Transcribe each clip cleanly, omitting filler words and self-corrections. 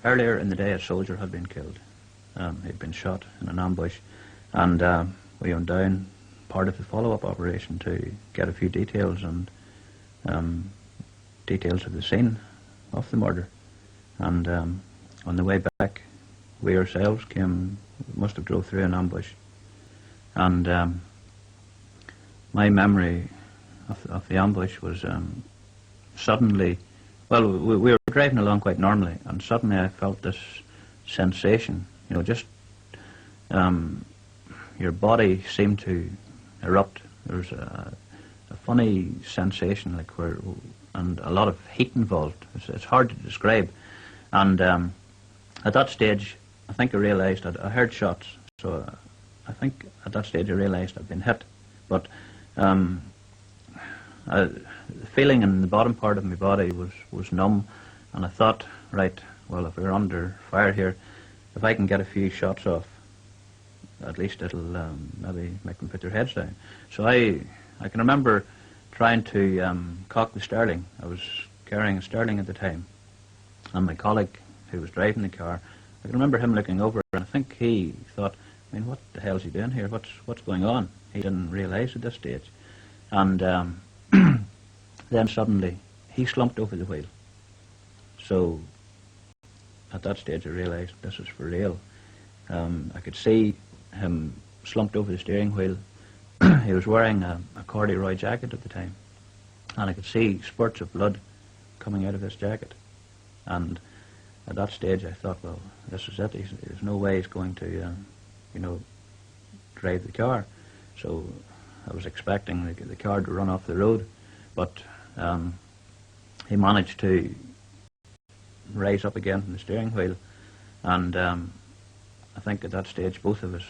earlier in the day a soldier had been killed. He'd been shot in an ambush, and we went down part of the follow-up operation to get a few details and details of the scene of the murder. And on the way back, we ourselves must have drove through an ambush. And my memory of the ambush was suddenly, well, we were driving along quite normally, and suddenly I felt this sensation, just your body seemed to erupt. There was a funny sensation, and a lot of heat involved. It's hard to describe. And at that stage, I think I realised I heard shots, so I think at that stage I realised I'd been hit. But the feeling in the bottom part of my body was numb, and I thought, right, well, if we're under fire here, if I can get a few shots off, at least it'll maybe make them put their heads down. So I can remember trying to cock the Sterling. I was carrying a Sterling at the time, and my colleague who was driving the car, I can remember him looking over, and I think he thought, what the hell is he doing here? What's going on? He didn't realise at this stage. And then suddenly he slumped over the wheel. So at that stage I realised this was for real. I could see him slumped over the steering wheel. He was wearing a corduroy jacket at the time, and I could see spurts of blood coming out of his jacket. And at that stage I thought, well, this is it. There's no way he's going to drive the car. So I was expecting the car to run off the road, but he managed to rise up again from the steering wheel, and I think at that stage both of us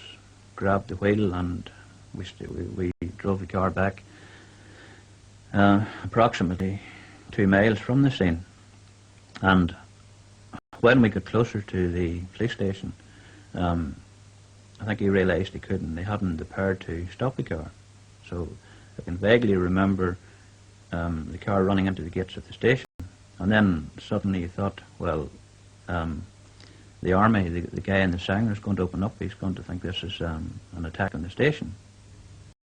grabbed the wheel, and we drove the car back approximately 2 miles from the scene. And when we got closer to the police station, I think he realised he couldn't. They hadn't the power to stop the car. So I can vaguely remember the car running into the gates of the station, and then suddenly he thought, well, the army, the guy in the Sanger is going to open up. He's going to think this is an attack on the station.